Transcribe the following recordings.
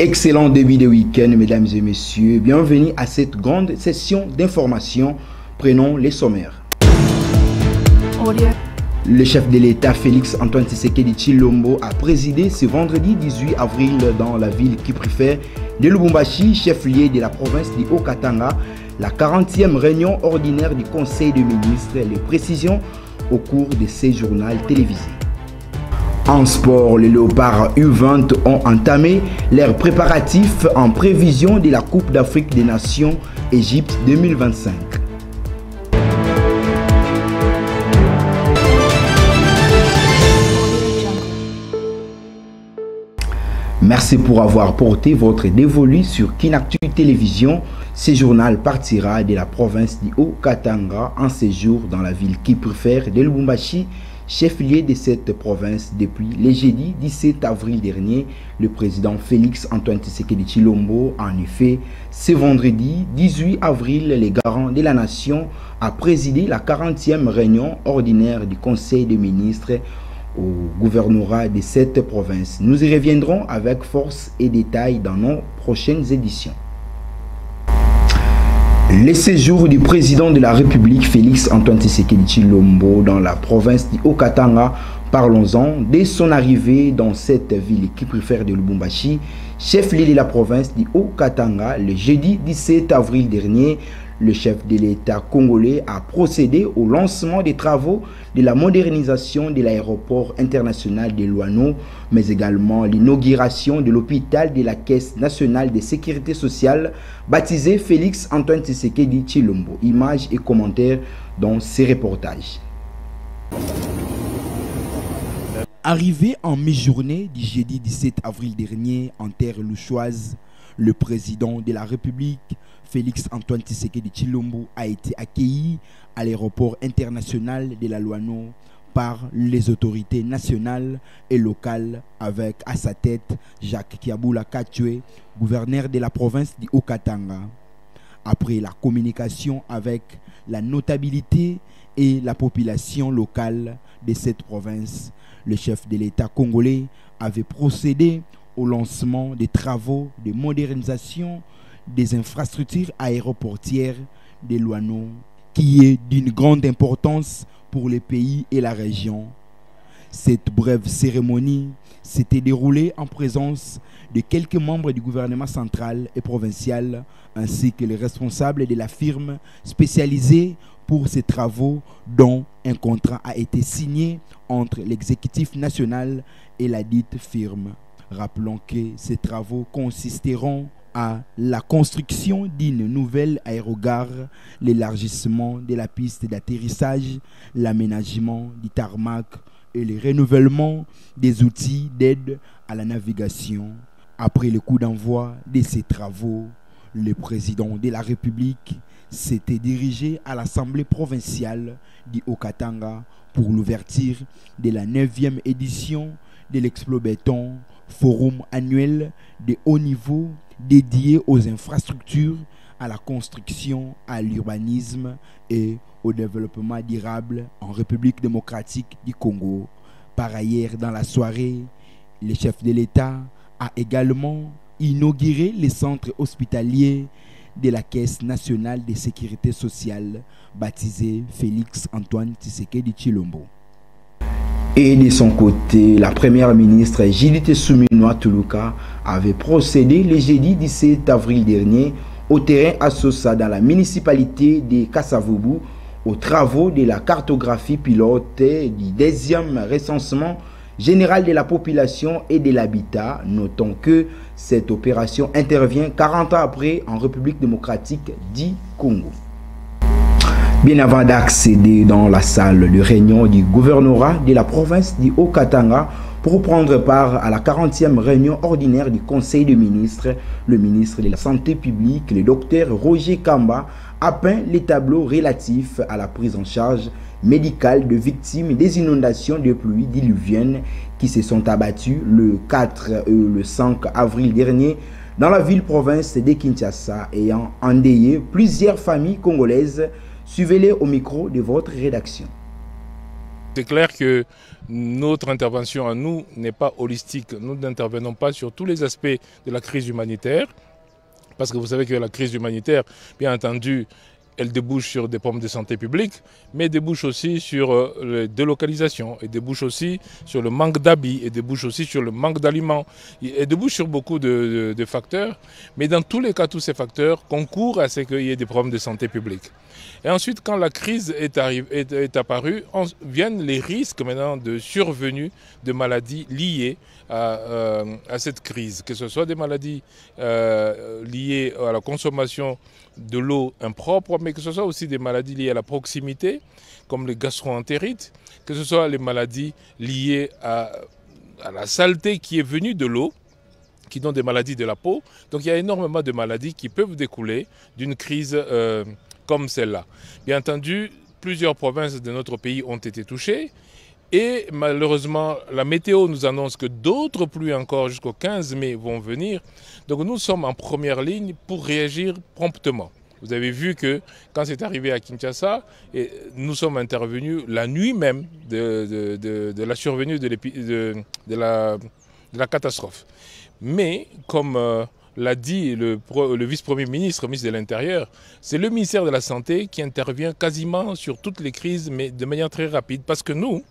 Excellent début de week-end, mesdames et messieurs. Bienvenue à cette grande session d'information. Prenons les sommaires. Le chef de l'État, Félix Antoine Tshisekedi Tshilombo, a présidé ce vendredi 18 avril dans la ville qui préfère de Lubumbashi, chef-lieu de la province du Haut-Katanga, la 40e réunion ordinaire du Conseil des ministres. Les précisions au cours de ces journaux télévisés. En sport, les Léopards U20 ont entamé leurs préparatifs en prévision de la Coupe d'Afrique des Nations Égypte 2025. Merci pour avoir porté votre dévolu sur Kinactu Télévision. Ce journal partira de la province du Haut-Katanga en séjour dans la ville qui préfère de Lubumbashi, chef-lieu de cette province depuis le jeudi 17 avril dernier. Le président Félix Antoine Tshisekedi Tshilombo, en effet, ce vendredi 18 avril, le garant de la nation a présidé la 40e réunion ordinaire du Conseil des ministres au gouvernorat de cette province. Nous y reviendrons avec force et détails dans nos prochaines éditions. Le séjour du président de la République Félix Antoine Tshisekedi Tshilombo dans la province du Haut-Katanga, parlons-en. Dès son arrivée dans cette ville qui préfère de Lubumbashi, chef-lieu de la province du Haut-Katanga, le jeudi 17 avril dernier, le chef de l'État congolais a procédé au lancement des travaux de la modernisation de l'aéroport international de Luano, mais également l'inauguration de l'hôpital de la Caisse nationale de sécurité sociale, baptisé Félix Antoine Tshisekedi Tshilombo. Images et commentaires dans ces reportages. Arrivé en mi-journée du jeudi 17 avril dernier en terre louchoise, le président de la République, Félix Antoine Tshisekedi Tshilombo, a été accueilli à l'aéroport international de la Luano par les autorités nationales et locales avec à sa tête Jacques Kiabula Katwe, gouverneur de la province du Haut-Katanga. Après la communication avec la notabilité et la population locale de cette province, le chef de l'État congolais avait procédé au lancement des travaux de modernisation des infrastructures aéroportières de Luano, qui est d'une grande importance pour le pays et la région. Cette brève cérémonie s'était déroulée en présence de quelques membres du gouvernement central et provincial, ainsi que les responsables de la firme spécialisée pour ces travaux, dont un contrat a été signé entre l'exécutif national et la dite firme. Rappelons que ces travaux consisteront à la construction d'une nouvelle aérogare, l'élargissement de la piste d'atterrissage, l'aménagement du tarmac et le renouvellement des outils d'aide à la navigation. Après le coup d'envoi de ces travaux, le président de la République s'était dirigé à l'Assemblée provinciale du Haut-Katanga pour l'ouverture de la 9e édition de l'Explo-Béton, forum annuel de haut niveau dédié aux infrastructures, à la construction, à l'urbanisme et au développement durable en République démocratique du Congo. Par ailleurs, dans la soirée, le chef de l'État a également inauguré les centres hospitaliers de la Caisse nationale de sécurité sociale, baptisé Félix Antoine Tshisekedi Tshilombo. Et de son côté, la première ministre Judith Suminwa Tuluka avait procédé le jeudi 17 avril dernier au terrain Assosa dans la municipalité de Kasavubu aux travaux de la cartographie pilote du 2e recensement général de la population et de l'habitat. Notons que cette opération intervient 40 ans après en République démocratique du Congo. Bien avant d'accéder dans la salle de réunion du gouvernorat de la province du Haut-Katanga pour prendre part à la 40e réunion ordinaire du Conseil des ministres, le ministre de la Santé publique, le docteur Roger Kamba, a peint les tableaux relatifs à la prise en charge médicale de victimes des inondations de pluie diluviennes qui se sont abattues le 4 et le 5 avril dernier dans la ville-province de Kinshasa, ayant endeuillé plusieurs familles congolaises. Suivez-les au micro de votre rédaction. C'est clair que notre intervention à nous n'est pas holistique. Nous n'intervenons pas sur tous les aspects de la crise humanitaire, parce que vous savez que la crise humanitaire, bien entendu, elle débouche sur des problèmes de santé publique, mais débouche aussi sur les délocalisations, et débouche aussi sur le manque d'habits, et débouche aussi sur le manque d'aliments, et débouche sur beaucoup de facteurs. Mais dans tous les cas, tous ces facteurs concourent à ce qu'il y ait des problèmes de santé publique. Et ensuite, quand la crise est apparue, viennent les risques maintenant de survenue de maladies liées à cette crise, que ce soit des maladies liées à la consommation de l'eau impropre, mais que ce soit aussi des maladies liées à la proximité, comme les gastro-entérites, que ce soit les maladies liées à la saleté qui est venue de l'eau, qui donnent des maladies de la peau. Donc il y a énormément de maladies qui peuvent découler d'une crise comme celle-là. Bien entendu, plusieurs provinces de notre pays ont été touchées. Et malheureusement, la météo nous annonce que d'autres pluies encore jusqu'au 15 mai vont venir. Donc nous sommes en première ligne pour réagir promptement. Vous avez vu que quand c'est arrivé à Kinshasa, nous sommes intervenus la nuit même de la survenue de la catastrophe. Mais comme l'a dit le vice-premier ministre, ministre de l'Intérieur, c'est le ministère de la Santé qui intervient quasiment sur toutes les crises, mais de manière très rapide, parce que nous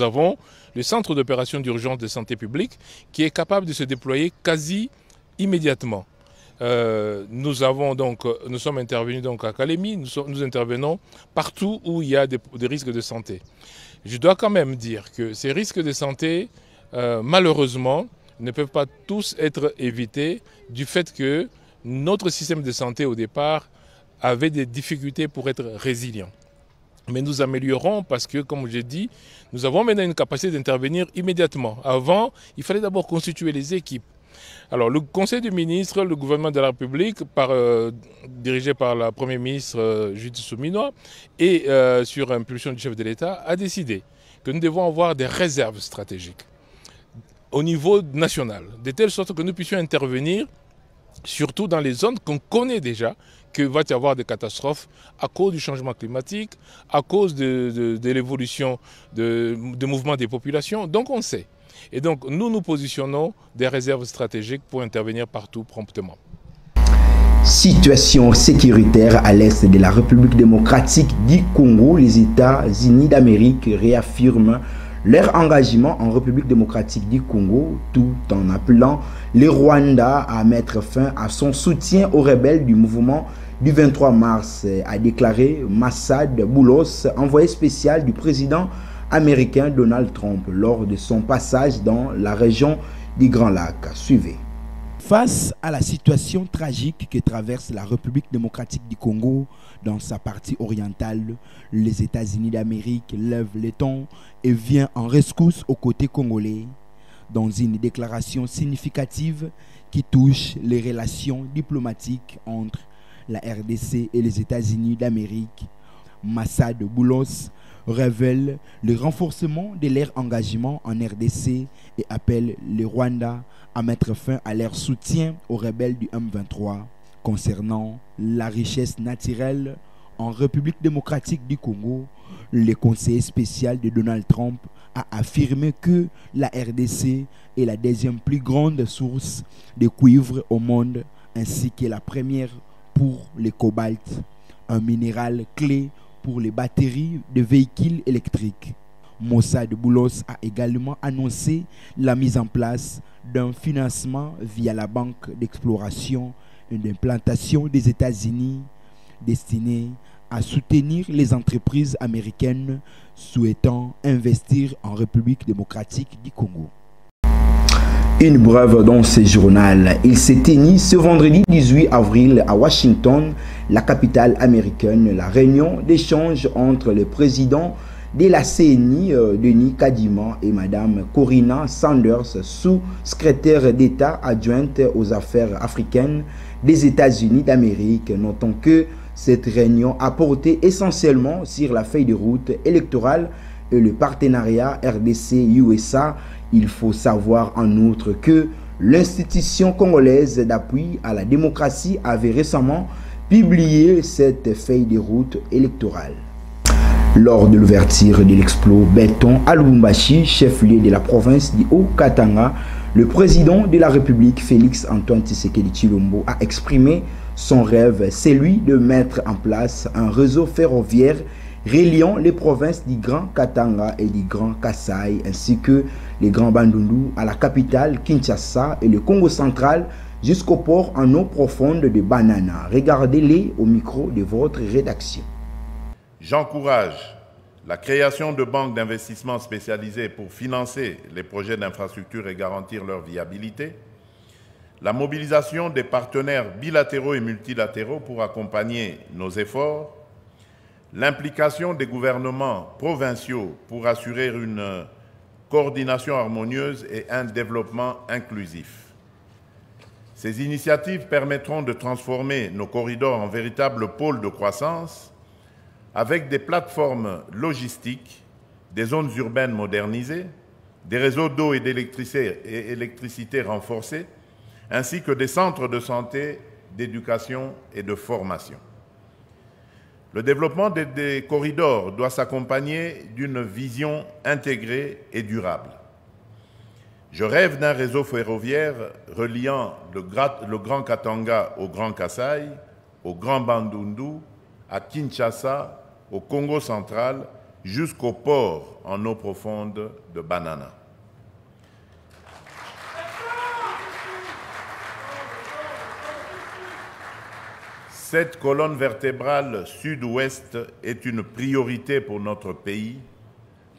avons le centre d'opération d'urgence de santé publique qui est capable de se déployer quasi immédiatement. Nous sommes intervenus donc à Kalemi, nous intervenons partout où il y a des risques de santé. Je dois quand même dire que ces risques de santé, malheureusement, ne peuvent pas tous être évités du fait que notre système de santé au départ avait des difficultés pour être résilient. Mais nous améliorons parce que, comme j'ai dit, nous avons maintenant une capacité d'intervenir immédiatement. Avant, il fallait d'abord constituer les équipes. Alors, le Conseil des ministres, le gouvernement de la République, dirigé par la Première ministre Judith Suminwa, et sur impulsion du chef de l'État, a décidé que nous devons avoir des réserves stratégiques au niveau national, de telle sorte que nous puissions intervenir surtout dans les zones qu'on connaît déjà, qu'il va y avoir des catastrophes à cause du changement climatique, à cause de l'évolution de mouvements des populations. Donc on sait. Et donc nous nous positionnons des réserves stratégiques pour intervenir partout promptement. Situation sécuritaire à l'est de la République démocratique du Congo. Les États-Unis d'Amérique réaffirment leur engagement en République démocratique du Congo, tout en appelant le Rwanda à mettre fin à son soutien aux rebelles du mouvement du 23 mars, a déclaré Massad Boulos, envoyé spécial du président américain Donald Trump lors de son passage dans la région du Grand Lac. Suivez. Face à la situation tragique que traverse la République démocratique du Congo dans sa partie orientale, les États-Unis d'Amérique lèvent le ton et viennent en rescousse aux côtés congolais dans une déclaration significative qui touche les relations diplomatiques entre la RDC et les États-Unis d'Amérique. Massad Boulos révèle le renforcement de leur engagement en RDC et appelle le Rwanda à mettre fin à leur soutien aux rebelles du M23. Concernant la richesse naturelle en République démocratique du Congo, le conseiller spécial de Donald Trump a affirmé que la RDC est la deuxième plus grande source de cuivre au monde, ainsi que la première pour le cobalt, un minéral clé pour les batteries de véhicules électriques. Massad Boulos a également annoncé la mise en place d'un financement via la Banque d'exploration et d'implantation des États-Unis destiné à soutenir les entreprises américaines souhaitant investir en République démocratique du Congo. Une brève dans ce journal. Il s'est tenu ce vendredi 18 avril à Washington, la capitale américaine, la réunion d'échange entre le président de la CNI, Denis Kadima, et Mme Corina Sanders, sous-secrétaire d'État adjointe aux affaires africaines des États-Unis d'Amérique. Notons que cette réunion a porté essentiellement sur la feuille de route électorale et le partenariat RDC-USA. Il faut savoir en outre que l'institution congolaise d'appui à la démocratie avait récemment publié cette feuille de route électorale. Lors de l'ouverture de l'explo béton à Lubumbashi, chef-lieu de la province du Haut-Katanga, le président de la République, Félix Antoine Tshisekedi Tshilombo, a exprimé son rêve, celui de mettre en place un réseau ferroviaire reliant les provinces du Grand Katanga et du Grand Kasaï, ainsi que les Grands Bandundu à la capitale Kinshasa et le Congo central jusqu'au port en eau profonde de Banana. Regardez-les au micro de votre rédaction. J'encourage la création de banques d'investissement spécialisées pour financer les projets d'infrastructure et garantir leur viabilité, la mobilisation des partenaires bilatéraux et multilatéraux pour accompagner nos efforts, l'implication des gouvernements provinciaux pour assurer une coordination harmonieuse et un développement inclusif. Ces initiatives permettront de transformer nos corridors en véritables pôles de croissance avec des plateformes logistiques, des zones urbaines modernisées, des réseaux d'eau et d'électricité renforcés, ainsi que des centres de santé, d'éducation et de formation. Le développement des corridors doit s'accompagner d'une vision intégrée et durable. Je rêve d'un réseau ferroviaire reliant le Grand Katanga au Grand Kasaï, au Grand Bandundu, à Kinshasa, au Congo central, jusqu'au port en eau profonde de Banana. Cette colonne vertébrale sud-ouest est une priorité pour notre pays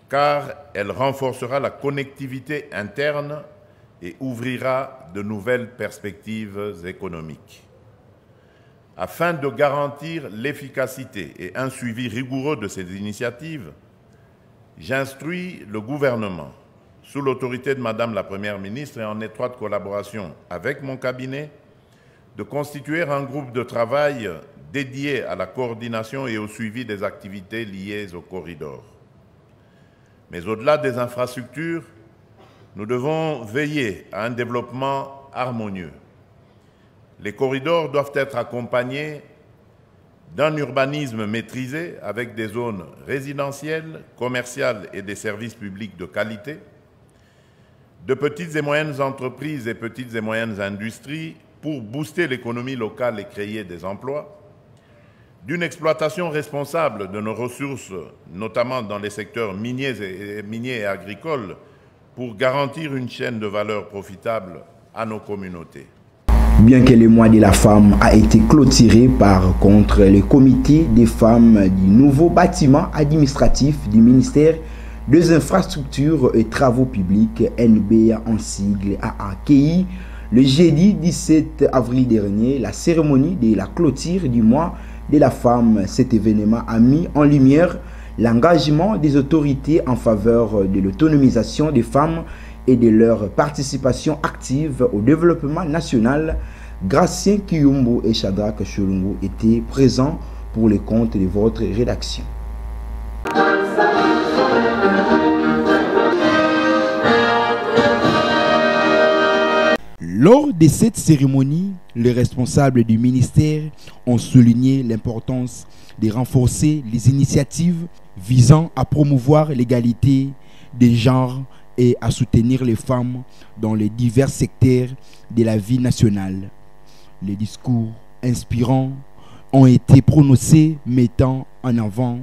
car elle renforcera la connectivité interne et ouvrira de nouvelles perspectives économiques. Afin de garantir l'efficacité et un suivi rigoureux de ces initiatives, j'instruis le gouvernement, sous l'autorité de Madame la Première ministre et en étroite collaboration avec mon cabinet, de constituer un groupe de travail dédié à la coordination et au suivi des activités liées au corridor. Mais au-delà des infrastructures, nous devons veiller à un développement harmonieux. Les corridors doivent être accompagnés d'un urbanisme maîtrisé avec des zones résidentielles, commerciales et des services publics de qualité, de petites et moyennes entreprises et petites et moyennes industries pour booster l'économie locale et créer des emplois, d'une exploitation responsable de nos ressources, notamment dans les secteurs miniers et agricoles, pour garantir une chaîne de valeur profitable à nos communautés. Bien que le mois de la femme a été clôturé par contre le comité des femmes du nouveau bâtiment administratif du ministère des Infrastructures et Travaux Publics, NBA en sigle, a accueilli le jeudi 17 avril dernier la cérémonie de la clôture du mois de la femme. Cet événement a mis en lumière l'engagement des autorités en faveur de l'autonomisation des femmes et de leur participation active au développement national. Gratien Kiyumbo et Shadrach Cholongo étaient présents pour les comptes de votre rédaction. Lors de cette cérémonie, les responsables du ministère ont souligné l'importance de renforcer les initiatives visant à promouvoir l'égalité des genres et à soutenir les femmes dans les divers secteurs de la vie nationale. Les discours inspirants ont été prononcés mettant en avant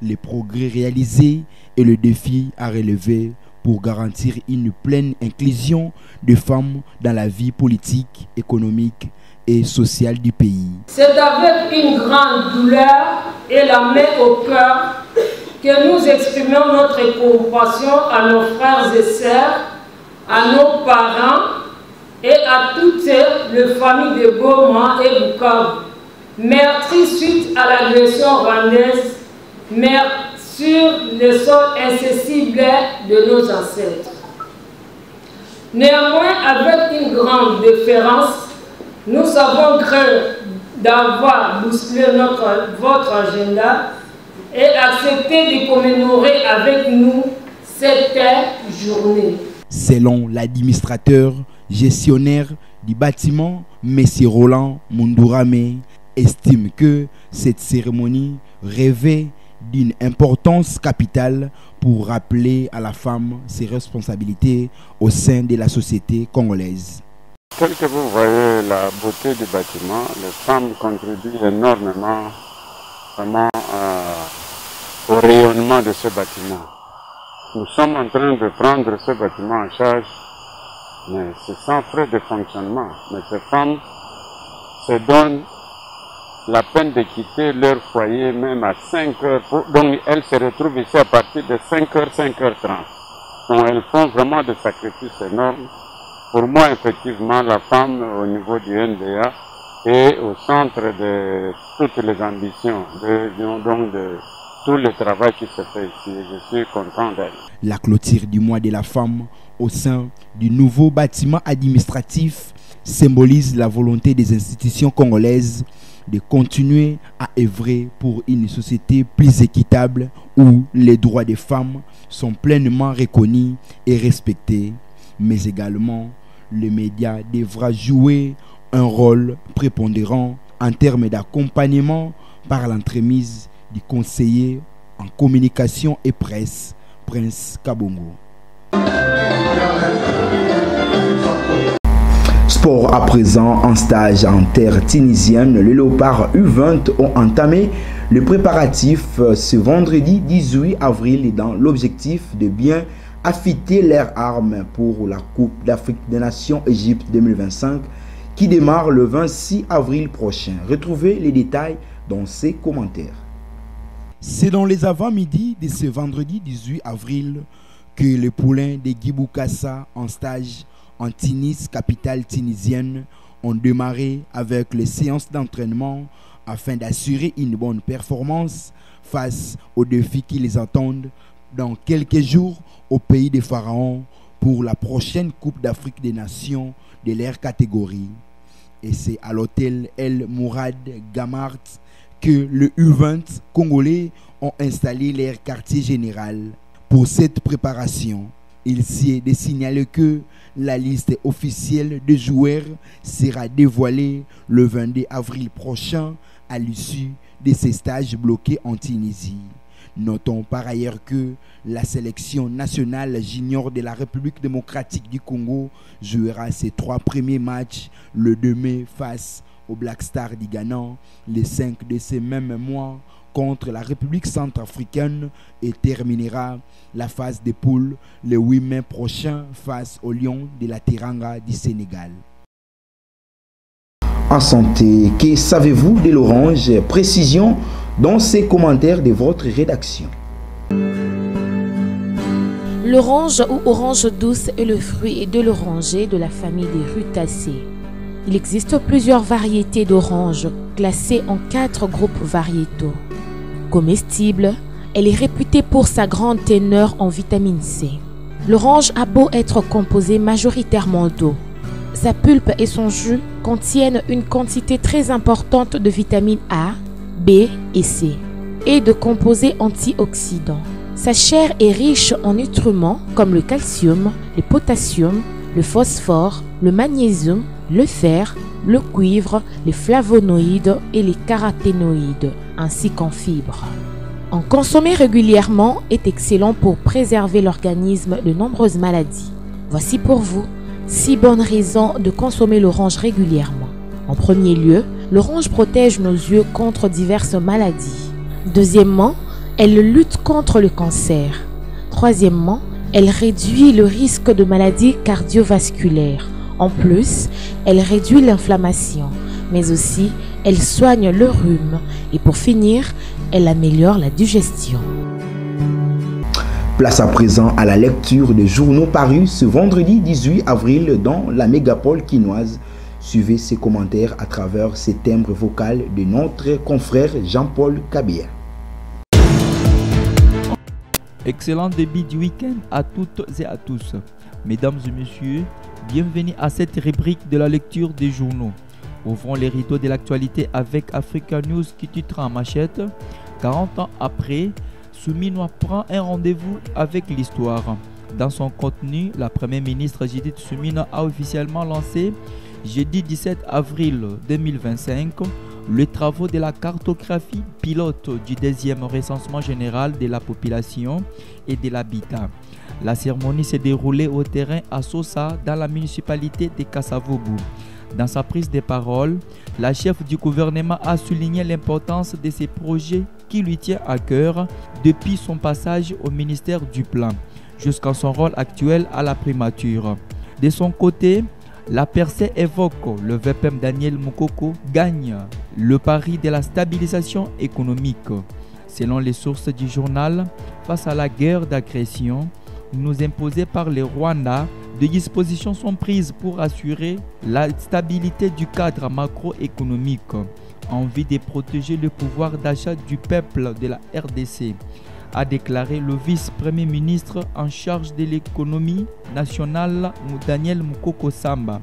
les progrès réalisés et le défi à relever pour garantir une pleine inclusion des femmes dans la vie politique, économique et sociale du pays. C'est avec une grande douleur et la main au cœur que nous exprimons notre compassion à nos frères et sœurs, à nos parents et à toutes les familles de Goma et Bukavu, meurtries suite à l'agression rwandaise, sur le sol incessible de nos ancêtres. Néanmoins, avec une grande déférence, nous savons craindre d'avoir bousculé votre agenda et accepter de commémorer avec nous cette journée. Selon l'administrateur gestionnaire du bâtiment, M. Roland Mundurame, estime que cette cérémonie revêt d'une importance capitale pour rappeler à la femme ses responsabilités au sein de la société congolaise. Tel que vous voyez la beauté du bâtiment, les femmes contribuent énormément vraiment, au rayonnement de ce bâtiment. Nous sommes en train de prendre ce bâtiment en charge, mais c'est sans frais de fonctionnement. Mais ces femmes se donnent la peine de quitter leur foyer même à 5 heures. Donc elles se retrouvent ici à partir de 5h, 5h30. Donc elles font vraiment des sacrifices énormes. Pour moi, effectivement, la femme au niveau du NDA est au centre de toutes les ambitions, de tout le travail qui se fait ici. Je suis content d'elle. La clôture du mois de la femme au sein du nouveau bâtiment administratif symbolise la volonté des institutions congolaises de continuer à œuvrer pour une société plus équitable où les droits des femmes sont pleinement reconnus et respectés, mais également le média devra jouer un rôle prépondérant en termes d'accompagnement par l'entremise du conseiller en communication et presse, Prince Kabongo. Sport à présent, en stage en terre tunisienne, les Léopards U20 ont entamé le préparatif ce vendredi 18 avril dans l'objectif de bien affûter leurs armes pour la Coupe d'Afrique des Nations Égypte 2025 qui démarre le 26 avril prochain. Retrouvez les détails dans ces commentaires. C'est dans les avant-midi de ce vendredi 18 avril que les poulains de Guiboukassa en stage en Tunis, capitale tunisienne, ont démarré avec les séances d'entraînement afin d'assurer une bonne performance face aux défis qui les attendent dans quelques jours au pays des pharaons pour la prochaine Coupe d'Afrique des Nations de leur catégorie. Et c'est à l'hôtel El Mourad Gamart que le U20 congolais ont installé leur quartier général. Pour cette préparation, il s'y est de signaler que la liste officielle de joueurs sera dévoilée le 22 avril prochain à l'issue de ces stages bloqués en Tunisie. Notons par ailleurs que la sélection nationale junior de la République démocratique du Congo jouera ses 3 premiers matchs le 2 mai face au Black Star du Ghana, le 5 de ce même mois contre la République centrafricaine et terminera la phase de poule le 8 mai prochain face au Lion de la Teranga du Sénégal. En santé, que savez-vous de l'orange? Précision dans ces commentaires de votre rédaction. L'orange ou orange douce est le fruit de l'oranger de la famille des rutacées. Il existe plusieurs variétés d'oranges classées en 4 groupes variétaux. Comestible, elle est réputée pour sa grande teneur en vitamine C. L'orange a beau être composée majoritairement d'eau. Sa pulpe et son jus contiennent une quantité très importante de vitamines A, B et C et de composés antioxydants. Sa chair est riche en nutriments comme le calcium, le potassium, le phosphore, le magnésium, le fer, le cuivre, les flavonoïdes et les caroténoïdes, ainsi qu'en fibres. En consommer régulièrement est excellent pour préserver l'organisme de nombreuses maladies. Voici pour vous 6 bonnes raisons de consommer l'orange régulièrement. En premier lieu, l'orange protège nos yeux contre diverses maladies. Deuxièmement, elle lutte contre le cancer. Troisièmement, elle réduit le risque de maladies cardiovasculaires. En plus, elle réduit l'inflammation, mais aussi elle soigne le rhume. Et pour finir, elle améliore la digestion. Place à présent à la lecture des journaux parus ce vendredi 18 avril dans la mégapole quinoise. Suivez ces commentaires à travers ces timbres vocaux de notre confrère Jean-Paul Kabia. Excellent début du week-end à toutes et à tous. Mesdames et messieurs, bienvenue à cette rubrique de la lecture des journaux. Ouvrons les rideaux de l'actualité avec Africa News qui titre en machette. 40 ans après, Souminois prend un rendez-vous avec l'histoire. Dans son contenu, la première ministre Judith Suminwa a officiellement lancé jeudi 17 avril 2025 les travaux de la cartographie pilote du 10e recensement général de la population et de l'habitat. La cérémonie s'est déroulée au terrain à Sosa, dans la municipalité de Kasavubu. Dans sa prise de parole, la chef du gouvernement a souligné l'importance de ces projets qui lui tient à cœur depuis son passage au ministère du Plan jusqu'à son rôle actuel à la primature. De son côté, la percée évoque le VPM Daniel Mukoko gagne le pari de la stabilisation économique. Selon les sources du journal, face à la guerre d'agression nous imposée par le Rwanda, des dispositions sont prises pour assurer la stabilité du cadre macroéconomique en vue de protéger le pouvoir d'achat du peuple de la RDC, a déclaré le vice-premier ministre en charge de l'économie nationale Daniel Mukoko Samba.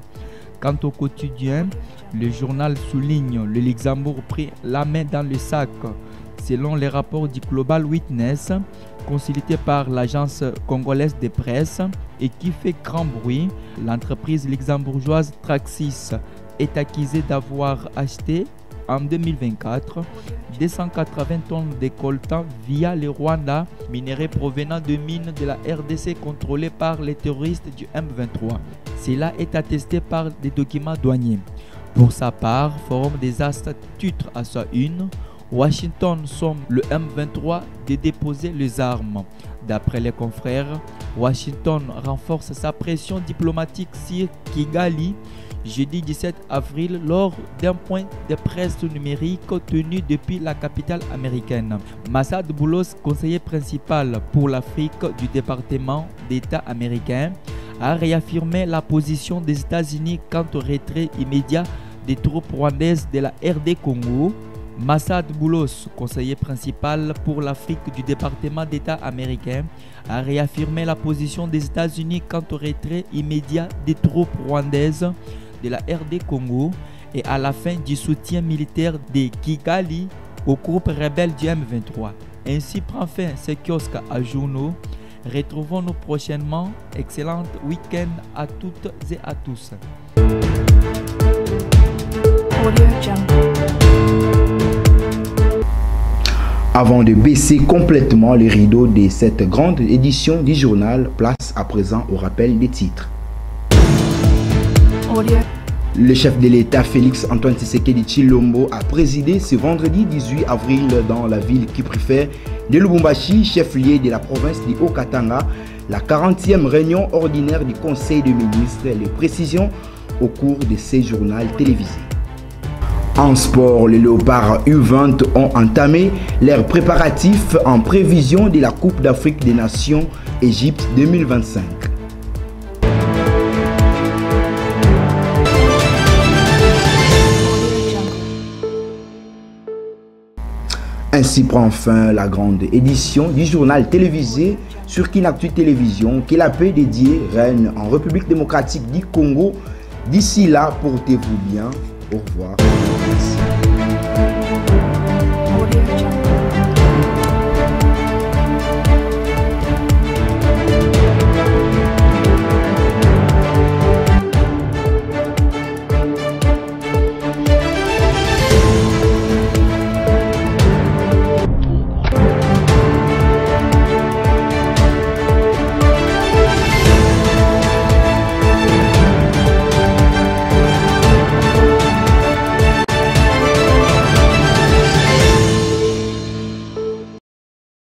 Quant au quotidien, le journal souligne le Luxembourg pris la main dans le sac. Selon les rapports du Global Witness, consulté par l'agence congolaise de presse et qui fait grand bruit, l'entreprise luxembourgeoise Traxis est accusée d'avoir acheté en 2024 280 tonnes de coltan via le Rwanda, minerais provenant de mines de la RDC contrôlées par les terroristes du M23. Cela est attesté par des documents douaniers. Pour sa part, Forum des Astres titre à sa une: Washington somme le M23 de déposer les armes. D'après les confrères, Washington renforce sa pression diplomatique sur Kigali jeudi 17 avril lors d'un point de presse numérique tenu depuis la capitale américaine. Massad Boulos, conseiller principal pour l'Afrique du département d'État américain, a réaffirmé la position des États-Unis quant au retrait immédiat des troupes rwandaises de la RD Congo. Massad Boulos, conseiller principal pour l'Afrique du département d'État américain, a réaffirmé la position des États-Unis quant au retrait immédiat des troupes rwandaises de la RD Congo et à la fin du soutien militaire de Kigali au groupe rebelle du M23. Ainsi prend fin ce kiosque à journaux. Retrouvons-nous prochainement. Excellent week-end à toutes et à tous. Avant de baisser complètement les rideaux de cette grande édition du journal, place à présent au rappel des titres. Le chef de l'État Félix Antoine Tshisekedi Tshilombo a présidé ce vendredi 18 avril dans la ville qui préfère de Lubumbashi, chef-lieu de la province du Haut-Katanga, la 40e réunion ordinaire du Conseil des ministres. Les précisions au cours de ces journaux télévisés. En sport, les Léopards U20 ont entamé leurs préparatifs en prévision de la Coupe d'Afrique des Nations Égypte 2025. Ainsi prend fin la grande édition du journal télévisé sur Kinactu Télévision, qui est la paix dédiée règne en République démocratique du Congo. D'ici là, portez-vous bien. Au revoir. Merci.